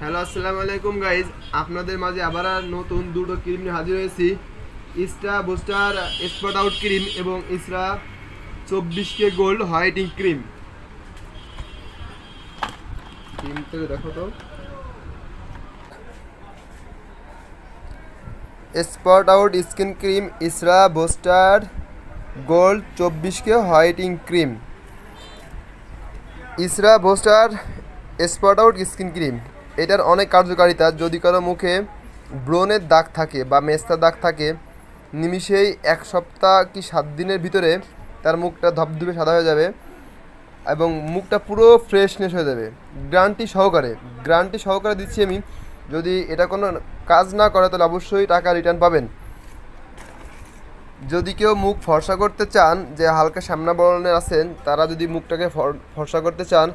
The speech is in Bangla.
হ্যালো, আসসালামু আলাইকুম গাইজ। আপনাদের মাঝে আবার নতুন দুটো ক্রিম নিয়ে হাজির হয়েছি। ইস্টা বুস্টার স্পট আউট ক্রিম এবং Isra 24K gold whitening cream. ক্রিমটা দেখো তো, spot out skin cream Isra booster gold 24K whitening cream. Isra booster spot out skin cream, এটার অনেক কার্যকারিতা। যদি কারো মুখে ব্রণের দাগ থাকে বা মেস্তার দাগ থাকে, নিমিষেই 1 সপ্তাহ কি 7 দিনের ভিতরে তার মুখটা ধবধবে সাদা হয়ে যাবে এবং মুখটা পুরো ফ্রেশনেস হয়ে যাবে। গ্যারান্টি সহকারে দিচ্ছি আমি। যদি এটা কোনো কাজ না করে তাহলে অবশ্যই টাকা রিটার্ন পাবেন। যদি কেউ মুখ ফর্সা করতে চান, যে হালকা সামনা বরণের আছেন, তারা যদি মুখটাকে ফর্সা করতে চান